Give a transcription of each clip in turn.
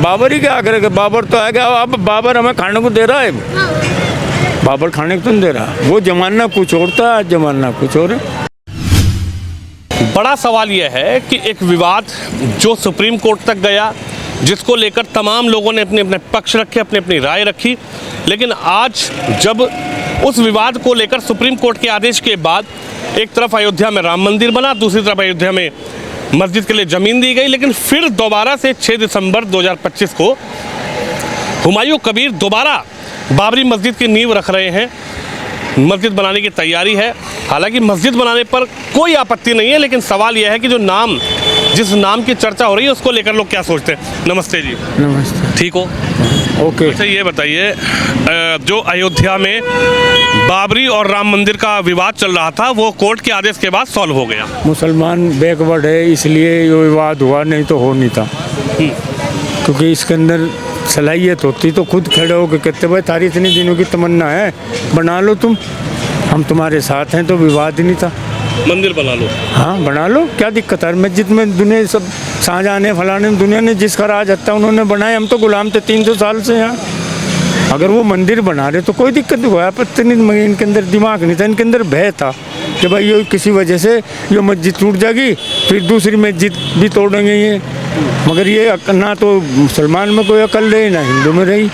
बाबर ही क्या करेगा, बाबर तो आएगा। अब बाबर हमें खाने को दे रहा है, बाबर खाने को तो नहीं दे रहा। वो जमाना कुछ और था, आज जमाना कुछ और है। बड़ा सवाल यह है कि एक विवाद जो सुप्रीम कोर्ट तक गया, जिसको लेकर तमाम लोगों ने अपने अपने पक्ष रखे, अपनी अपनी राय रखी, लेकिन आज जब उस विवाद को लेकर सुप्रीम कोर्ट के आदेश के बाद एक तरफ अयोध्या में राम मंदिर बना, दूसरी तरफ अयोध्या में मस्जिद के लिए ज़मीन दी गई, लेकिन फिर दोबारा से 6 दिसंबर 2025 को हुमायूं कबीर दोबारा बाबरी मस्जिद की नींव रख रहे हैं। मस्जिद बनाने की तैयारी है। हालांकि मस्जिद बनाने पर कोई आपत्ति नहीं है, लेकिन सवाल यह है कि जो नाम, जिस नाम की चर्चा हो रही है, उसको लेकर लोग क्या सोचते हैं। नमस्ते जी। नमस्ते। ठीक हो? ओके। अच्छा ये बताइए, जो अयोध्या में बाबरी और राम मंदिर का विवाद चल रहा था, वो कोर्ट के आदेश के बाद सॉल्व हो गया। मुसलमान बैकवर्ड है, इसलिए ये विवाद हुआ, नहीं तो हो नहीं था। क्योंकि इसके अंदर सलाहियत होती तो खुद खड़े होकर कहते भाई तारी इतने दिनों की तमन्ना है, बना लो तुम, हम तुम्हारे साथ हैं, तो विवाद ही नहीं था। मंदिर बना लो। हाँ बना लो, क्या दिक्कत है। मस्जिद में दुनिया सब शाहजहां ने फलाने दुनिया ने जिसका राज हत्ता उन्होंने बनाए, हम तो गुलाम थे 300 साल से यहाँ। अगर वो मंदिर बना रहे तो कोई दिक्कत नहीं हुआ, आपत्ति नहीं, मगर इनके अंदर दिमाग नहीं था, इनके अंदर भय था कि भाई ये किसी वजह से ये मस्जिद टूट जाएगी, फिर दूसरी मस्जिद भी तोड़ेंगे ये। मगर ये ना तो मुसलमान में कोई अकल रही, ना हिंदू में रही,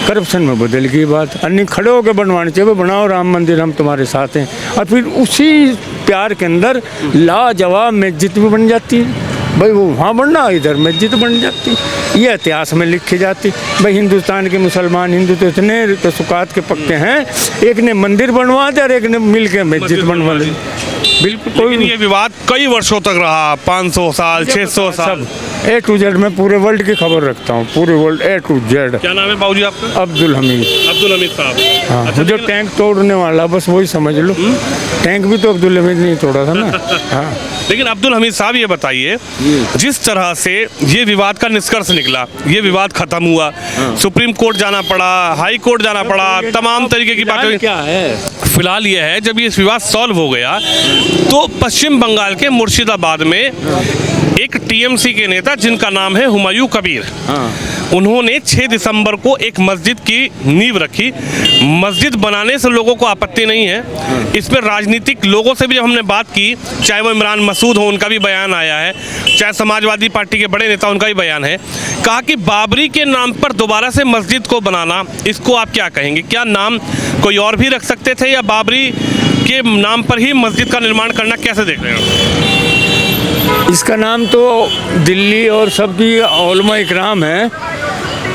करप्शन में बदल गई बात। अन्य खड़े होकर बनवाने चाहिए, बनाओ राम मंदिर, हम तुम्हारे साथ हैं। और फिर उसी प्यार के अंदर लाजवाब मस्जिद भी बन जाती है। भाई वो वहाँ बनना, इधर मस्जिद बन जाती, ये इतिहास में लिखी जाती। भाई हिंदुस्तान के मुसलमान हिंदू तो इतने तसुकात के पक्के हैं, एक ने मंदिर बनवा दिया और एक ने मिल के मस्जिद बनवा दी। बिल्कुल कोई ये विवाद कई वर्षों तक रहा, 500 साल, 600 साल। A to Z मैं पूरे वर्ल्ड की खबर रखता हूँ, पूरे वर्ल्ड A to Z। क्या नाम है बाबूजी आपका? अब्दुल हमीद। अब्दुल हमीद साहब। हाँ, अच्छा, जो टैंक तोड़ने वाला बस वही समझ लो। टैंक भी तो अब्दुल हमीद नहीं तोड़ा था ना। हाँ। लेकिन अब्दुल हमीद साहब ये बताइए, जिस तरह से ये विवाद का निष्कर्ष निकला, ये विवाद खत्म हुआ, सुप्रीम कोर्ट जाना पड़ा, हाई कोर्ट जाना पड़ा, तमाम तरीके की बातें क्या है। फिलहाल ये है, जब ये विवाद सॉल्व हो गया तो पश्चिम बंगाल के मुर्शिदाबाद में एक टीएमसी के नेता जिनका नाम है हुमायूं कबीर, उन्होंने 6 दिसंबर को एक मस्जिद की नींव रखी। मस्जिद बनाने से लोगों को आपत्ति नहीं है, इसमें राजनीतिक लोगों से भी जब हमने बात की, चाहे वो इमरान मसूद हो, उनका भी बयान आया है, चाहे समाजवादी पार्टी के बड़े नेता, उनका भी बयान है। कहा कि बाबरी के नाम पर दोबारा से मस्जिद को बनाना, इसको आप क्या कहेंगे? क्या नाम कोई और भी रख सकते थे, या बाबरी के नाम पर ही मस्जिद का निर्माण करना कैसे देख रहे हो? इसका नाम तो दिल्ली और सबकी उलमा इकराम है।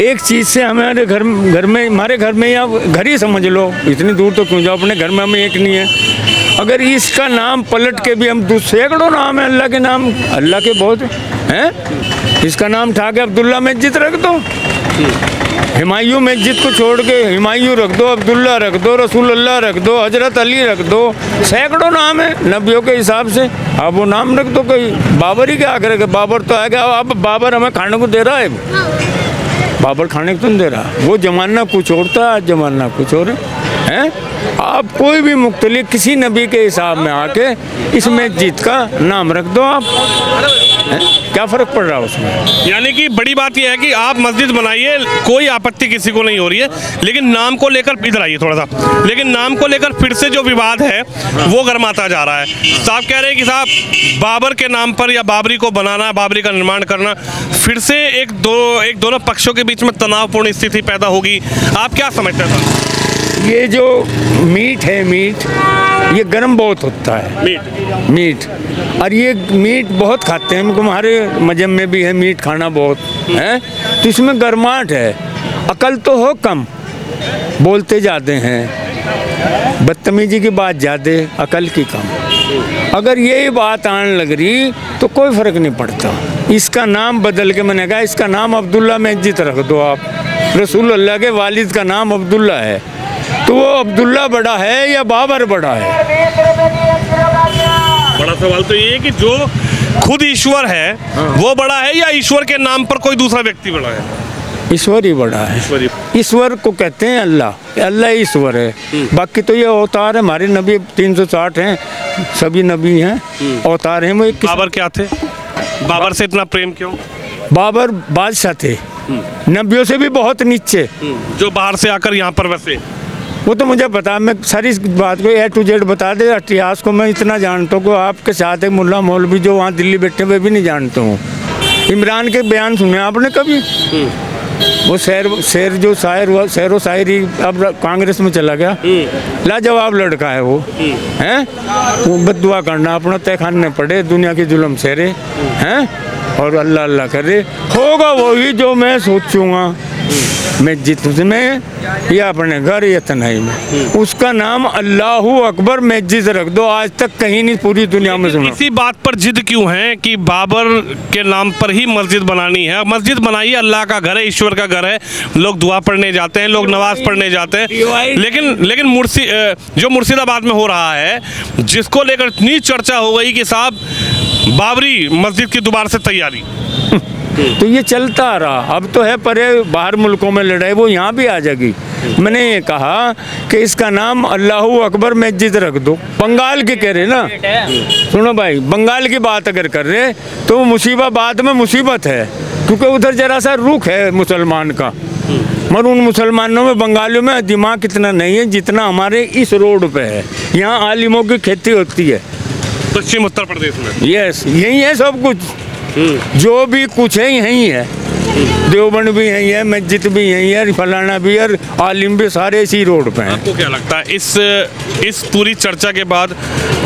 एक चीज़ से हमारे घर में, हमारे घर में या घर ही समझ लो, इतनी दूर तो क्यों जाओ, अपने घर में हमें एक नहीं है। अगर इसका नाम पलट के भी हम सैकड़ों नाम है अल्लाह के नाम, अल्लाह के बहुत हैं, इसका नाम उठा के अब्दुल्ला मस्जिद रख दो, हुमायूं मस्जिद को छोड़ के हुमायूं रख दो, अब्दुल्ला रख दो, रसूल अल्लाह रख दो, हजरत अली रख दो, सैकड़ों नाम है नबियों के हिसाब से, आप वो नाम रख दो। कोई बाबर ही क्या करेगा, बाबर तो आएगा। अब बाबर हमें खाने को दे रहा है, बाबर खाने को तो नहीं दे रहा। वो जमाना कुछ और था, आज जमाना कुछ और है। आप कोई भी मुख्तलिफ किसी नबी के हिसाब में आके इस मस्जिद का नाम रख दो आप, क्या फ़र्क पड़ रहा है उसमें? यानी कि बड़ी बात यह है कि आप मस्जिद बनाइए, कोई आपत्ति किसी को नहीं हो रही है, लेकिन नाम को लेकर, इधर आइए थोड़ा सा, लेकिन नाम को लेकर फिर से जो विवाद है वो गर्माता जा रहा है। साहब कह रहे हैं कि साहब बाबर के नाम पर या बाबरी को बनाना, बाबरी का निर्माण करना, फिर से एक दोनों पक्षों के बीच में तनावपूर्ण स्थिति पैदा होगी। आप क्या समझते हैं? ये जो मीट है, मीट ये गर्म बहुत होता है, मीट और ये मीट बहुत खाते हैं, हमारे मजहब में भी है मीट खाना बहुत है, तो इसमें गर्माहट है। अकल तो हो कम, बोलते जाते हैं, बदतमीजी की बात ज़्यादा, अकल की कम। अगर यही बात आने लग रही तो कोई फ़र्क नहीं पड़ता। इसका नाम बदल के मैंने कहा इसका नाम अब्दुल्ला मस्जिद रख दो आप। रसूल अल्लाह के वालिद का नाम अब्दुल्ला है, तो वो अब्दुल्ला बड़ा है या बाबर बड़ा है? बड़ा सवाल तो ये है कि जो खुद ईश्वर है वो बड़ा है, या ईश्वर के नाम पर कोई दूसरा व्यक्ति बड़ा है? ईश्वर ही बड़ा है। ईश्वर को कहते हैं अल्लाह, अल्लाह ईश्वर है। बाकी तो ये अवतार है, हमारे नबी 360 हैं, सभी नबी हैं, अवतार हैं। वो बाबर क्या थे? बाबर से इतना प्रेम क्यों? बाबर बादशाह थे, 90 से भी बहुत नीचे। जो बाहर से आकर यहाँ पर बसे। वो तो मुझे पता, मैं सारी इस बात को A to Z बता दे, इतिहास को मैं इतना जानता हूँ कि आपके साथ एक मुल्ला मौलवी जो वहाँ दिल्ली बैठे हुए भी नहीं जानता हूँ। इमरान के बयान सुने आपने कभी? वो शेर जो शायर हुआ, शेर व शायरी, अब कांग्रेस में चला गया, लाजवाब लड़का है वो, हैं? वो बद्दुआ करना अपना तहखाने पड़े, दुनिया की जुल्म सेरे, हैं? और अल्लाह अल्लाह करे, होगा वही जो मैं सोचूंगा, मैं जित में या अपने घर या तन्हाई में, उसका नाम अल्लाहू अकबर मस्जिद रख दो। आज तक कहीं नहीं पूरी दुनिया में सुना। इसी बात पर जिद क्यों है कि बाबर के नाम पर ही मस्जिद बनानी है? मस्जिद बनाइए, अल्लाह का घर है, ईश्वर का घर है, लोग दुआ पढ़ने जाते हैं, लोग नमाज पढ़ने जाते हैं। लेकिन जो मुर्शिदाबाद में हो रहा है, जिसको लेकर इतनी चर्चा हो गई कि साहब बाबरी मस्जिद की दोबारा से तैयारी, तो ये चलता आ रहा। अब तो है परे बाहर मुल्कों में लड़ाई, वो यहाँ भी आ जाएगी। मैंने ये कहा कि इसका नाम अल्लाहू अकबर मस्जिद रख दो। बंगाल के कह रहे ना, सुनो भाई, बंगाल की बात अगर कर रहे तो मुसीबाबाद में मुसीबत है, क्योंकि उधर जरा सा रुख है मुसलमान का, मगर उन मुसलमानों में, बंगालियों में दिमाग इतना नहीं है जितना हमारे इस रोड पे है। यहाँ आलिमों की खेती होती है पश्चिम उत्तर प्रदेश में। यस, यही है सब कुछ, जो भी कुछ है यही है। देवबंद भी यही है, मस्जिद भी यही है, फलाना भी है, आलिम भी, सारे इसी रोड पे हैं। आपको क्या लगता है इस पूरी चर्चा के बाद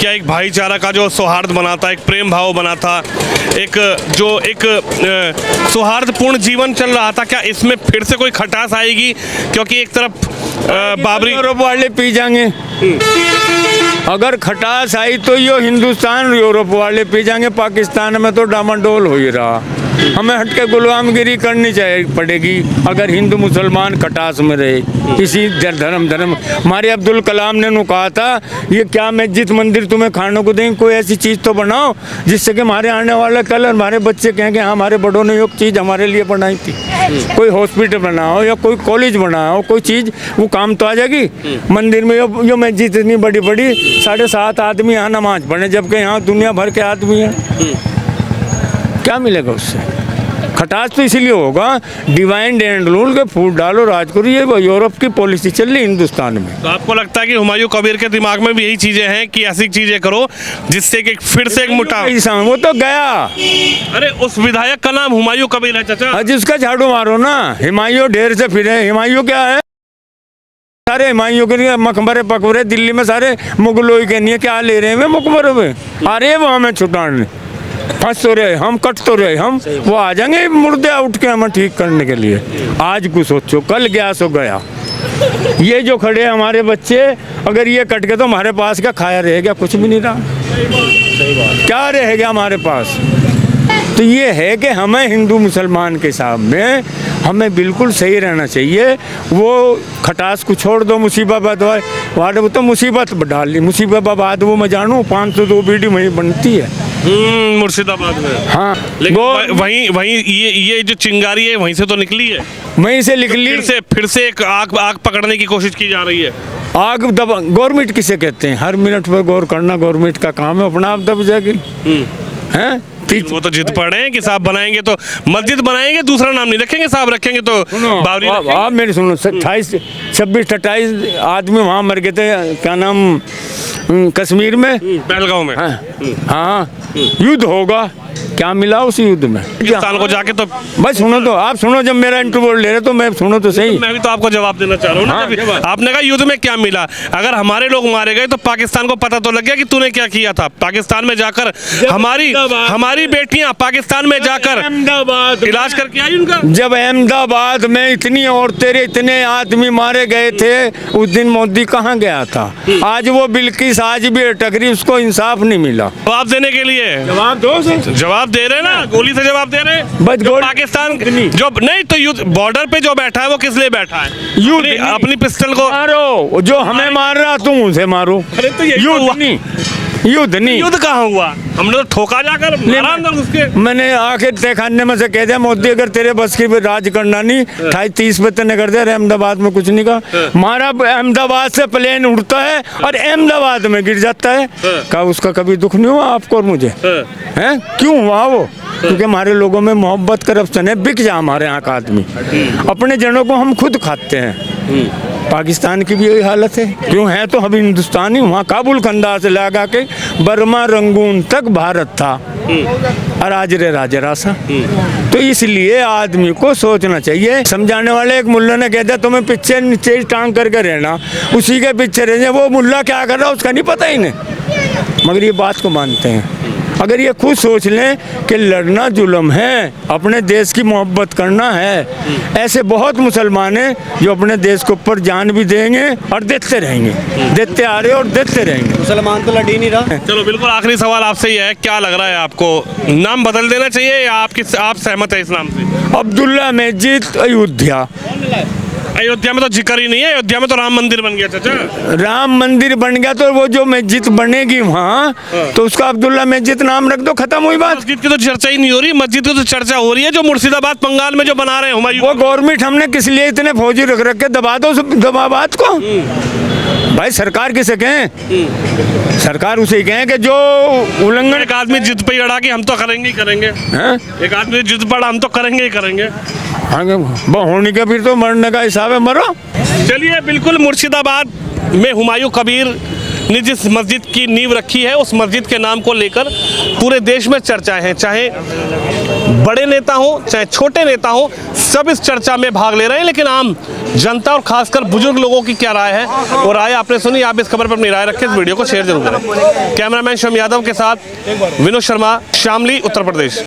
क्या एक भाईचारा का जो सौहार्द बना था, एक प्रेम भाव बना था, एक सौहार्दपूर्ण जीवन चल रहा था, क्या इसमें फिर से कोई खटास आएगी? क्योंकि एक तरफ बाबरी यूरोप वाले पी जाएंगे, अगर खटास आई तो यो हिंदुस्तान यूरोप वाले पी जाएंगे। पाकिस्तान में तो डामाडोल हो ही रहा। हमें हटके गुलामगिरी करनी चाहिए पड़ेगी अगर हिंदू मुसलमान खटास में रहे। इसी धर्म हमारे अब्दुल कलाम ने नु कहा था, ये क्या मस्जिद मंदिर तुम्हें खाने को देंगे, कोई ऐसी चीज़ तो बनाओ जिससे कि हमारे आने वाला कल हमारे बच्चे कहेंगे हाँ हमारे बड़ों ने एक चीज़ हमारे लिए बनाई थी। कोई हॉस्पिटल बनाओ या कोई कॉलेज बनाओ, कोई चीज़ वो काम तो आ जाएगी। मंदिर में यो मस्जिद इतनी बड़ी बड़ी, 7.5 आदमी यहाँ नमाज पढ़े, जबकि यहाँ दुनिया भर के आदमी हैं, क्या मिलेगा उससे? खटास तो इसीलिए होगा, डिवाइन एंड रूल के फूट डालो, राज करो। ये यूरोप की पॉलिसी चल रही हिंदुस्तान में। तो आपको लगता है कि हुमायूं कबीर के दिमाग में भी यही चीजें हैं कि ऐसी चीजें करो जिससे कि फिर से एक मुठाव? वो तो गया। अरे उस विधायक का नाम हुमायूं कबीर है चाचा। जिसका झाड़ू मारो ना, हुमायूं ढेर से फिरे। हुमायूं क्या है? सारे हुमायूं के मकबरे पकबरे दिल्ली में सारे मुगलों के नहीं है, क्या ले रहे हैं मकबरे में? अरे वो हमें छुटाने फंस तो रहे, हम कट तो रहे, हम वो आ जाएंगे मुर्दे उठ के हमें ठीक करने के लिए। आज कुछ सोचो, कल गया सो गया। ये जो खड़े हैं हमारे बच्चे, अगर ये कट गए तो हमारे पास क्या खाया रहेगा? कुछ भी नहीं रहा। क्या रहेगा हमारे पास? तो ये है कि हमें हिंदू मुसलमान के हिसाब में हमें बिल्कुल सही रहना चाहिए। वो खटास को छोड़ दो, मुसीबाबाद वाले वो तो मुसीबत डाल ली। मुसीबाबाद वो मैं जानूँ 502 बीडी वहीं बनती है मुर्शिदाबाद में। हाँ, लेकिन वहीं ये जो चिंगारी है वहीं से तो निकली है, वहीं से निकली। फिर से एक आग पकड़ने की कोशिश की जा रही है। आग दबा, गवर्नमेंट किसे कहते हैं? हर मिनट पर गौर करना गवर्नमेंट का काम है, अपना आप दब जाएगी। हैं? वो तो जिद पड़े हैं कि साहब बनाएंगे तो मस्जिद बनाएंगे, दूसरा नाम नहीं रखेंगे, साहब रखेंगे तो बाबरी। आप मेरी सुनो, 26-28 आदमी वहाँ मर गए थे, क्या नाम, कश्मीर में, पहलगांव में। हाँ, युद्ध होगा, क्या मिला उस युद्ध में? पाकिस्तान को जाके तो बस सुनो तो, आप सुनो, जब मेरा इंटरव्यू ले रहे तो मैं सुनो तो सही। मैं भी तो आपको जवाब देना चाह रहा हूँ ना। आपने कहा युद्ध में क्या मिला? अगर हमारे लोग मारे गए तो पाकिस्तान को पता तो लग गया कि तूने क्या किया था। पाकिस्तान में जाकर हमारी बेटियां पाकिस्तान में जाकर अहमदाबाद इलाज करके आई उनका। जब अहमदाबाद में इतनी औरतें, इतने आदमी मारे गए थे, उस दिन मोदी कहाँ गया था? आज वो बिल्किस आज भी अटक रही, उसको इंसाफ नहीं मिला। जवाब देने के लिए जवाब दो, जवाब दे रहे ना, गोली से जवाब दे रहे। बस पाकिस्तान जो नहीं तो युद्ध बॉर्डर पे जो बैठा है वो किस लिए बैठा है? अपनी पिस्टल को मारो, जो हमें मार रहा तुम उसे मारो। अरे तो युद्ध नहीं, युद्ध नहीं। युद्ध कहाँ हुआ? हमने तो ठोका जाकर, मारा अंदर घुस के। मैंने आखिर तहखाने में से कह दिया, मोदी अगर तेरे बस की राज करना नहीं 28-30 पे तने कर दिया। अहमदाबाद में कुछ नहीं कहा, मारा अहमदाबाद से प्लेन उड़ता है और अहमदाबाद में गिर जाता है। कहा उसका कभी दुख नहीं हुआ आपको और मुझे? हैं क्यों हुआ वो? क्योंकि हमारे लोगों में मोहब्बत करप्शन है, बिक जा हमारे यहाँ का आदमी। अपने जनों को हम खुद खाते हैं। पाकिस्तान की भी यही हालत है। क्यों है तो हम हिंदुस्तानी, वहाँ काबुल खंदार से लगा के बर्मा रंगून तक भारत था, और आज रे राजे रासा। तो इसलिए आदमी को सोचना चाहिए। समझाने वाले एक मुल्ला ने कह दिया तुम्हें पीछे नीचे टांग करके रहना, उसी के पीछे रहना। वो मुल्ला क्या कर रहा है उसका नहीं पता ही नहीं, मगर ये बात को मानते हैं। अगर ये खुद सोच लें कि लड़ना जुल्म है, अपने देश की मोहब्बत करना है, ऐसे बहुत मुसलमान हैं जो अपने देश के ऊपर जान भी देंगे और देते रहेंगे, देते आ रहे और देते रहेंगे। मुसलमान तो लड़ ही नहीं रहा। चलो बिल्कुल आखिरी सवाल आपसे ये है, क्या लग रहा है आपको, नाम बदल देना चाहिए या आप सहमत है इस नाम से? अब्दुल्ला मस्जिद अयोध्या। अयोध्या में तो जिक्र ही नहीं है, अयोध्या में तो राम मंदिर बन गया चाचा। राम मंदिर बन गया तो वो जो मस्जिद बनेगी वहाँ, तो उसका अब्दुल्ला मस्जिद नाम रख दो, खत्म हुई बात। मस्जिद की तो चर्चा ही नहीं हो रही, मस्जिद की तो चर्चा हो रही है जो मुर्शिदाबाद बंगाल में जो बना रहे हैं हुमायूं। वो गवर्नमेंट हमने किस लिए इतने फौजी रख रख के दबा दो बात को। भाई सरकार किसे कहें? सरकार उसे कहें कि जो उल्लंघन। एक आदमी जिद पे अड़ा कि हम तो करेंगे ही करेंगे, एक आदमी जिद पर हम तो करेंगे ही करेंगे। होने के फिर तो मरने का हिसाब है, मरो। चलिए बिल्कुल, मुर्शिदाबाद में हुमायूं कबीर ने जिस मस्जिद की नींव रखी है, उस मस्जिद के नाम को लेकर पूरे देश में चर्चाएं हैं। चाहे बड़े नेता हो चाहे छोटे नेता हो, सब इस चर्चा में भाग ले रहे हैं। लेकिन आम जनता और खासकर बुजुर्ग लोगों की क्या राय है, और राय आपने सुनी। आप इस खबर पर अपनी राय रखें, इस वीडियो को शेयर जरूर करें। कैमरामैन शम यादव के साथ विनोद शर्मा, शामली, उत्तर प्रदेश।